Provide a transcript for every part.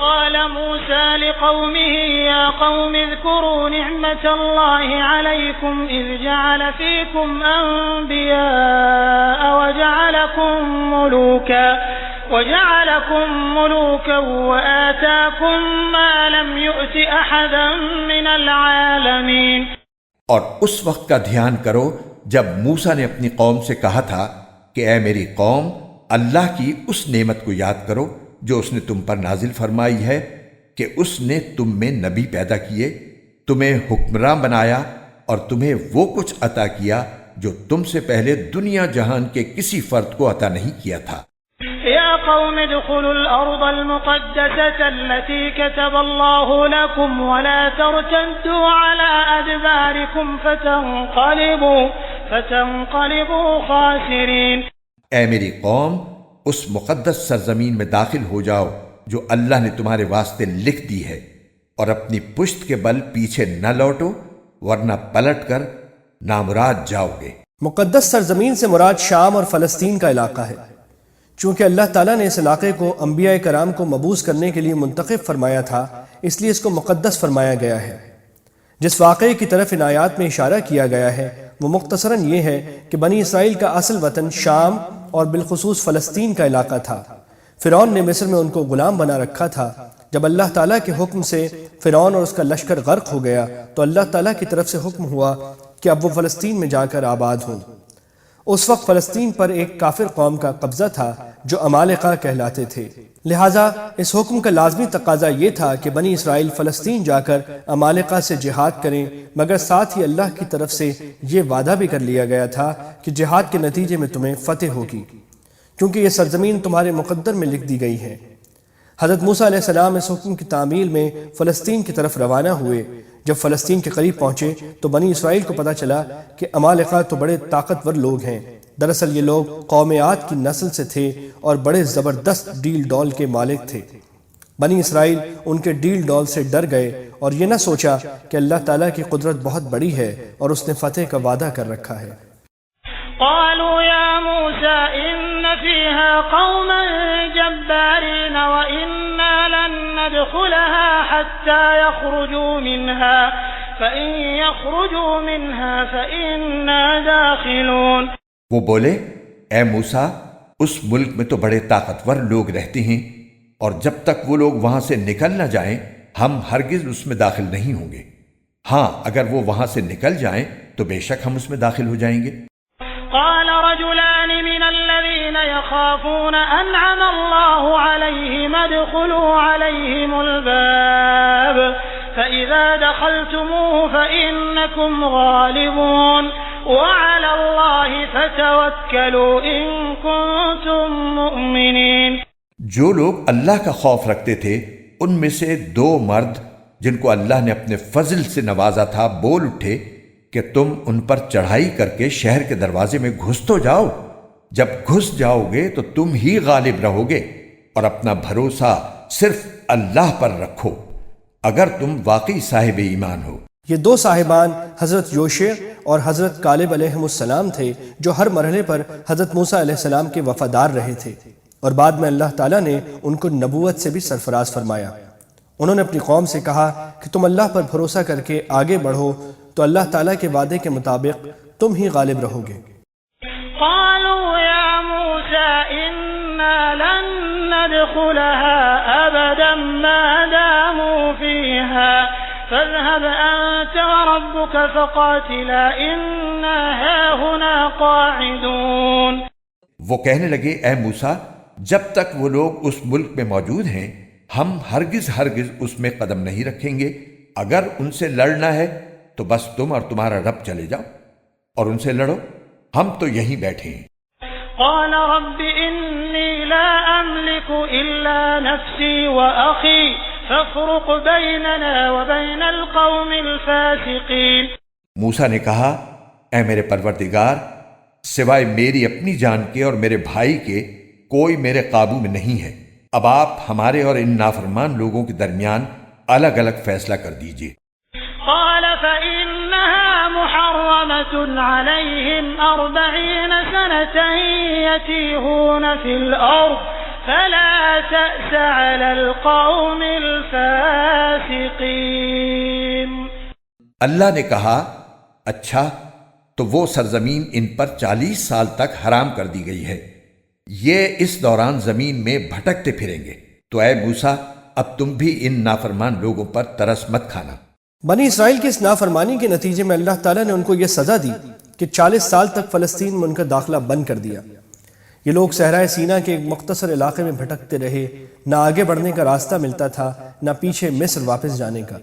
قال موسى لقومه يا قوم اذكروا نعمة الله عليكم إذ جعل فيكم أنبياء وجعلكم ملوكا وآتاكم ما لم يؤت أحدا من العالمين۔ اور اس وقت کا دھیان کرو جب موسیٰ نے اپنی قوم سے کہا تھا کہ اے میری قوم، اللہ کی اس نعمت کو یاد کرو جو اس نے تم پر نازل فرمائی ہے کہ اس نے تم میں نبی پیدا کیے، تمہیں حکمراں بنایا اور تمہیں وہ کچھ عطا کیا جو تم سے پہلے دنیا جہان کے کسی فرد کو عطا نہیں کیا تھا۔ يا قوم ادخلوا الأرض المقدسة التي كتب الله لكم ولا ترتدوا على أدباركم فتنقلبوا خاسرين۔ اے میری قوم، اس مقدس سرزمین میں داخل ہو جاؤ جو اللہ نے تمہارے واسطے لکھ دی ہے، اور اپنی پشت کے بل پیچھے نہ لوٹو ورنہ پلٹ کر نامراد جاؤ گے۔ مقدس سرزمین سے مراد شام اور فلسطین کا علاقہ ہے، چونکہ اللہ تعالیٰ نے اس علاقے کو انبیاء کرام کو مبعوث کرنے کے لیے منتخب فرمایا تھا، اس لیے اس کو مقدس فرمایا گیا ہے۔ جس واقعے کی طرف ان آیات میں اشارہ کیا گیا ہے وہ مختصراً یہ ہے کہ بنی اسرائیل کا اصل وطن شام اور بالخصوص فلسطین کا علاقہ تھا۔ فرعون نے مصر میں ان کو غلام بنا رکھا تھا۔ جب اللہ تعالیٰ کے حکم سے فرعون اور اس کا لشکر غرق ہو گیا تو اللہ تعالیٰ کی طرف سے حکم ہوا کہ اب وہ فلسطین میں جا کر آباد ہوں۔ اس وقت فلسطین پر ایک کافر قوم کا قبضہ تھا جو عمالقہ کہلاتے تھے، لہٰذا اس حکم کا لازمی تقاضا یہ تھا کہ بنی اسرائیل فلسطین جا کر عمالقہ سے جہاد کریں، مگر ساتھ ہی اللہ کی طرف سے یہ وعدہ بھی کر لیا گیا تھا کہ جہاد کے نتیجے میں تمہیں فتح ہوگی، کیونکہ یہ سرزمین تمہارے مقدر میں لکھ دی گئی ہے۔ حضرت موسیٰ علیہ السلام اس حکم کی تعمیل میں فلسطین کی طرف روانہ ہوئے۔ جب فلسطین کے قریب پہنچے تو بنی اسرائیل کو پتہ چلا کہ عمالقہ تو بڑے طاقتور لوگ ہیں۔ دراصل یہ لوگ قوم عاد کی نسل سے تھے اور بڑے زبردست ڈیل ڈول کے مالک تھے۔ بنی اسرائیل ان کے ڈیل ڈول سے ڈر گئے اور یہ نہ سوچا کہ اللہ تعالیٰ کی قدرت بہت بڑی ہے اور اس نے فتح کا وعدہ کر رکھا ہے۔ قالوا يا موسى إن فيها قوما جبارين وإنا لن ندخلها حتى يخرجوا منها فإن يخرجوا منها فإنا داخلون۔ وہ بولے، اے موسیٰ، اس ملک میں تو بڑے طاقتور لوگ رہتے ہیں اور جب تک وہ لوگ وہاں سے نکل نہ جائیں ہم ہرگز اس میں داخل نہیں ہوں گے۔ ہاں، اگر وہ وہاں سے نکل جائیں تو بے شک ہم اس میں داخل ہو جائیں گے۔ قال رجلان من الذين يخافون أنعم الله عليهم ادخلوا عليهم الباب فإذا دخلتموه فإنكم غالبون وعلى الله فتوكلوا إن كنتم مؤمنين۔ جو لوگ اللہ کا خوف رکھتے تھے ان میں سے دو مرد جن کو اللہ نے اپنے فضل سے نوازا تھا بول اٹھے کہ تم ان پر چڑھائی کر کے شہر کے دروازے میں گھس تو جاؤ، جب گھس جاؤ گے تو تم ہی غالب رہو گے اور اپنا بھروسہ صرف اللہ پر رکھو اگر تم واقعی صاحب ایمان ہو۔ یہ دو صاحبان حضرت یوشع اور حضرت کالب علیہ السلام تھے جو ہر مرحلے پر حضرت موسیٰ علیہ السلام کے وفادار رہے تھے اور بعد میں اللہ تعالیٰ نے ان کو نبوت سے بھی سرفراز فرمایا۔ انہوں نے اپنی قوم سے کہا کہ تم اللہ پر بھروسہ کر کے آگے بڑھو تو اللہ تعالیٰ کے وعدے کے مطابق تم ہی غالب رہو گے۔ قالوا يا موسى إنا لن ندخلها أبدا ما داموا فيها فاذهب أنت وربك فقاتلا إنا هاهنا قاعدون۔ وہ کہنے لگے، اے موسیٰ، جب تک وہ لوگ اس ملک میں موجود ہیں ہم ہرگز اس میں قدم نہیں رکھیں گے، اگر ان سے لڑنا ہے تو بس تم اور تمہارا رب چلے جاؤ اور ان سے لڑو، ہم تو یہیں بیٹھے ہیں۔ قال رب انی لا املک الا نفسی واخی فافرق بیننا وبین القوم الفاسقین۔ موسیٰ نے کہا، اے میرے پروردگار، سوائے میری اپنی جان کے اور میرے بھائی کے کوئی میرے قابو میں نہیں ہے، اب آپ ہمارے اور ان نافرمان لوگوں کے درمیان الگ الگ فیصلہ کر دیجئے۔ قال فإنها محرمة عليهم 40 سنة يتيهون في الأرض فلا تأس على القوم الفاسقين۔ اللہ نے کہا اچھا تو وہ سرزمین ان پر 40 سال تک حرام کر دی گئی ہے، یہ اس دوران زمین میں بھٹکتے پھریں گے، تو اے موسیٰ اب تم بھی ان نافرمان لوگوں پر ترس مت کھانا۔ بنی اسرائیل کی اس نافرمانی کے نتیجے میں اللہ تعالیٰ نے ان کو یہ سزا دی کہ 40 سال تک فلسطین میں ان کا داخلہ بند کر دیا۔ یہ لوگ صحرائے سینا کے ایک مختصر علاقے میں بھٹکتے رہے، نہ آگے بڑھنے کا راستہ ملتا تھا نہ پیچھے مصر واپس جانے کا۔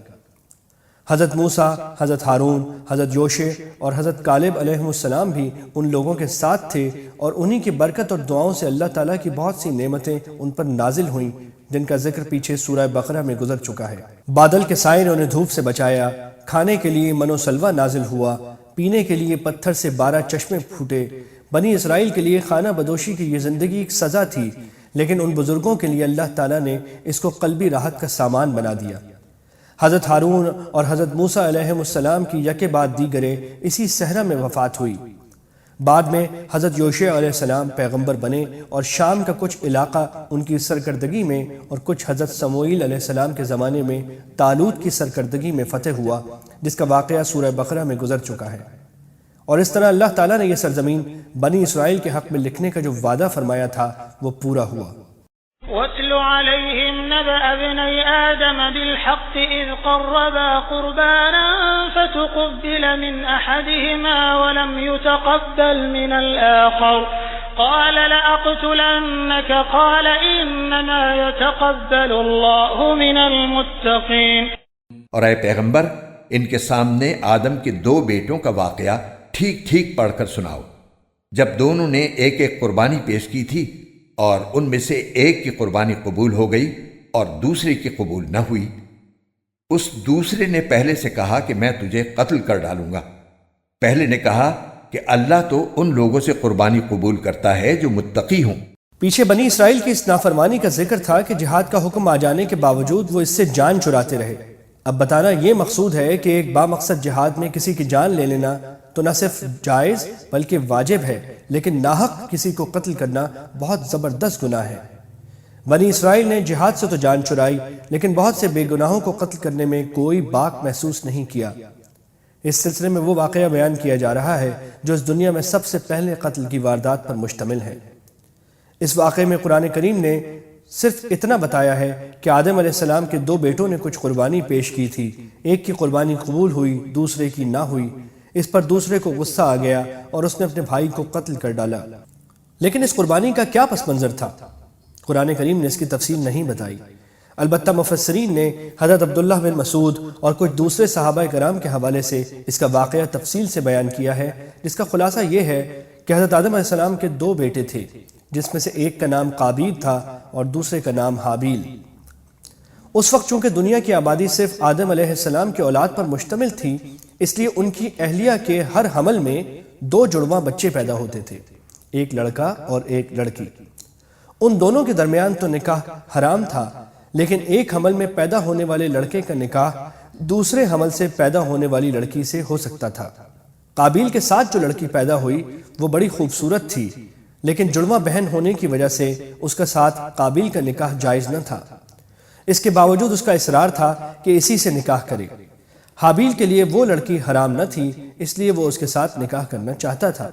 حضرت موسیٰ، حضرت ہارون، حضرت یوشع اور حضرت کالب علیہ السلام بھی ان لوگوں کے ساتھ تھے، اور انہی کی برکت اور دعاؤں سے اللہ تعالیٰ کی بہت سی نعمتیں ان پر نازل ہوئیں، جن کا ذکر پیچھے سورہ بقرہ میں گزر چکا ہے۔ بادل کے سائے نے انہیں دھوپ سے بچایا، کھانے کے لیے من و سلوہ نازل ہوا، پینے کے لیے پتھر سے 12 چشمے پھوٹے۔ بنی اسرائیل کے لیے خانہ بدوشی کی یہ زندگی ایک سزا تھی، لیکن ان بزرگوں کے لیے اللہ تعالیٰ نے اس کو قلبی راحت کا سامان بنا دیا۔ حضرت ہارون اور حضرت موسیٰ علیہ السلام کی یکے بعد دیگرے اسی صحرا میں وفات ہوئی۔ بعد میں حضرت یوشع علیہ السلام پیغمبر بنے، اور شام کا کچھ علاقہ ان کی سرکردگی میں اور کچھ حضرت سموئیل علیہ السلام کے زمانے میں طالوت کی سرکردگی میں فتح ہوا، جس کا واقعہ سورہ بقرہ میں گزر چکا ہے۔ اور اس طرح اللہ تعالیٰ نے یہ سرزمین بنی اسرائیل کے حق میں لکھنے کا جو وعدہ فرمایا تھا وہ پورا ہوا۔ وَاتْلُ عَلَيْهِمْ نَبَأَ ابْنَيْ آدَمَ بِالْحَقِّ إِذْ قَرَّبَا قُرْبَانًا فَتُقُبِّلَ مِنْ أَحَدِهِمَا وَلَمْ يُتَقَبَّلْ مِنَ الْآخَرِ قَالَ لَأَقْتُلَنَّكَ قَالَ إِنَّمَا يَتَقَبَّلُ اللَّهُ مِنَ الْمُتَّقِينَ۔ اور اے پیغمبر ان کے سامنے آدم کے 2 بیٹوں کا واقعہ ٹھیک ٹھیک پڑھ کر سناؤ۔ جب دونوں نے ایک ایک قربانی پیش کی تھی، اور ان میں سے ایک کی قربانی قبول ہو گئی اور دوسرے کی قبول نہ ہوئی، اس دوسرے نے پہلے سے کہا کہ میں تجھے قتل کر ڈالوں گا۔ پہلے نے کہا کہ اللہ تو ان لوگوں سے قربانی قبول کرتا ہے جو متقی ہوں۔ پیچھے بنی اسرائیل کی اس نافرمانی کا ذکر تھا کہ جہاد کا حکم آ جانے کے باوجود وہ اس سے جان چراتے رہے۔ اب بتانا یہ مقصود ہے کہ ایک بامقصد جہاد میں کسی کی جان لے لینا تو نہ صرف جائز بلکہ واجب ہے، لیکن ناحق کسی کو قتل کرنا بہت زبردست گناہ ہے۔ بنی اسرائیل نے جہاد سے تو جان چرائی، لیکن بہت سے بے گناہوں کو قتل کرنے میں کوئی باک محسوس نہیں کیا۔ اس سلسلے میں وہ واقعہ بیان کیا جا رہا ہے جو اس دنیا میں سب سے پہلے قتل کی واردات پر مشتمل ہے۔ اس واقعے میں قرآن کریم نے صرف اتنا بتایا ہے کہ آدم علیہ السلام کے 2 بیٹوں نے کچھ قربانی پیش کی تھی، ایک کی قربانی قبول ہوئی، دوسرے کی نہ ہوئی۔ اس پر دوسرے کو غصہ آ گیا اور اس نے اپنے بھائی کو قتل کر ڈالا۔ لیکن اس قربانی کا کیا پس منظر تھا؟ قرآن کریم نے اس کی تفصیل نہیں بتائی، البتہ مفسرین نے حضرت عبداللہ بن مسعود اور کچھ دوسرے صحابہ کرام کے حوالے سے اس کا واقعہ تفصیل سے بیان کیا ہے، جس کا خلاصہ یہ ہے کہ حضرت آدم علیہ السلام کے 2 بیٹے تھے، جس میں سے ایک کا نام قابیل تھا اور دوسرے کا نام حابیل۔ اس وقت چونکہ دنیا کی آبادی صرف آدم علیہ السلام کی اولاد پر مشتمل تھی، اس لیے ان کی اہلیہ کے ہر حمل میں 2 جڑواں بچے پیدا ہوتے تھے، ایک لڑکا اور ایک لڑکی۔ ان دونوں کے درمیان تو نکاح حرام تھا، لیکن ایک حمل میں پیدا ہونے والے لڑکے کا نکاح دوسرے حمل سے پیدا ہونے والی لڑکی سے ہو سکتا تھا۔ قابیل کے ساتھ جو لڑکی پیدا ہوئی وہ بڑی خوبصورت تھی، لیکن جڑواں بہن ہونے کی وجہ سے اس کا ساتھ قابیل کا نکاح جائز نہ تھا۔ اس کے باوجود اس کا اصرار تھا کہ اسی سے نکاح کرے۔ حابیل کے لیے وہ لڑکی حرام نہ تھی، اس لیے وہ اس کے ساتھ نکاح کرنا چاہتا تھا۔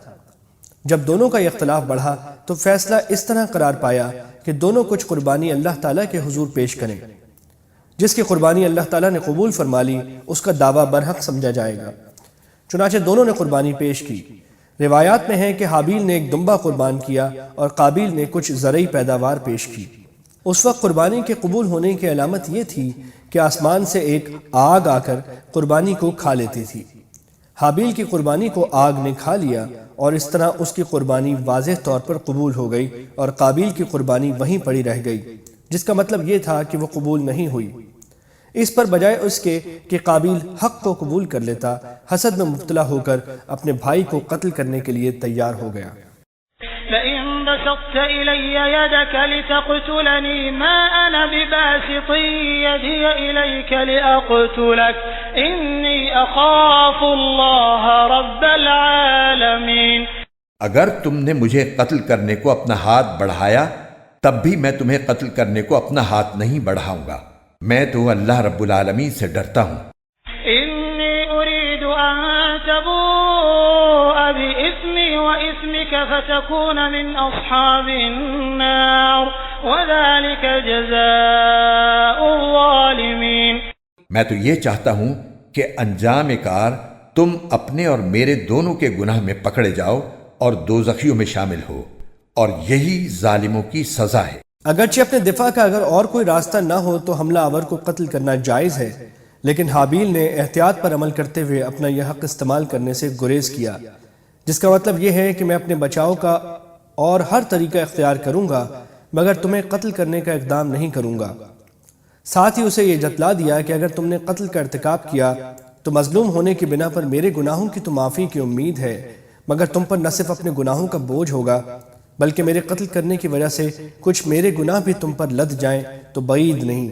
جب دونوں کا اختلاف بڑھا تو فیصلہ اس طرح قرار پایا کہ دونوں کچھ قربانی اللہ تعالیٰ کے حضور پیش کریں۔ جس کی قربانی اللہ تعالیٰ نے قبول فرما لی اس کا دعویٰ برحق سمجھا جائے گا۔ چنانچہ دونوں نے قربانی پیش کی۔ روایات میں ہے کہ حابیل نے ایک دمبا قربان کیا اور قابیل نے کچھ زرعی پیداوار پیش کی۔ اس وقت قربانی کے قبول ہونے کی علامت یہ تھی کہ آسمان سے ایک آگ آ کر قربانی کو کھا لیتی تھی۔ حابیل کی قربانی کو آگ نے کھا لیا اور اس طرح اس کی قربانی واضح طور پر قبول ہو گئی اور قابیل کی قربانی وہیں پڑی رہ گئی، جس کا مطلب یہ تھا کہ وہ قبول نہیں ہوئی۔ اس پر بجائے اس کے کہ قابیل حق کو قبول کر لیتا، حسد میں مبتلا ہو کر اپنے بھائی کو قتل کرنے کے لیے تیار ہو گیا۔ لئن بسطت إلي يدك لتقتلني ما أنا بباسط يدي إليك لأقتلك إني أخاف الله رب العالمين۔ اگر تم نے مجھے قتل کرنے کو اپنا ہاتھ بڑھایا تب بھی میں تمہیں قتل کرنے کو اپنا ہاتھ نہیں بڑھاؤں گا۔ میں تو اللہ رب العالمین سے ڈرتا ہوں۔ انی اريد ان تبوء باسمی واسمک فتکون من اصحاب النار وذلك جزاء الظالمین۔ میں تو یہ چاہتا ہوں کہ انجام کار تم اپنے اور میرے دونوں کے گناہ میں پکڑے جاؤ اور دوزخیوں میں شامل ہو، اور یہی ظالموں کی سزا ہے۔ اگرچہ اپنے دفاع کا اگر اور کوئی راستہ نہ ہو تو حملہ آور کو قتل کرنا جائز ہے، لیکن حابیل نے احتیاط پر عمل کرتے ہوئے اپنا یہ حق استعمال کرنے سے گریز کیا، جس کا مطلب یہ ہے کہ میں اپنے بچاؤ کا اور ہر طریقہ اختیار کروں گا مگر تمہیں قتل کرنے کا اقدام نہیں کروں گا۔ ساتھ ہی اسے یہ جتلا دیا کہ اگر تم نے قتل کا ارتکاب کیا تو مظلوم ہونے کی بنا پر میرے گناہوں کی تو معافی کی امید ہے، مگر تم پر نہ صرف اپنے گناہوں کا بوجھ ہوگا بلکہ میرے قتل کرنے کی وجہ سے کچھ میرے گناہ بھی تم پر لد جائیں تو بعید نہیں،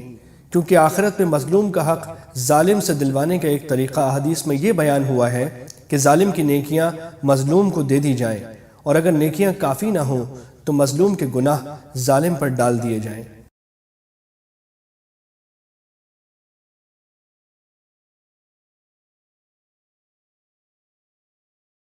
کیونکہ آخرت میں مظلوم کا حق ظالم سے دلوانے کا ایک طریقہ احادیث میں یہ بیان ہوا ہے کہ ظالم کی نیکیاں مظلوم کو دے دی جائیں، اور اگر نیکیاں کافی نہ ہوں تو مظلوم کے گناہ ظالم پر ڈال دیے جائیں۔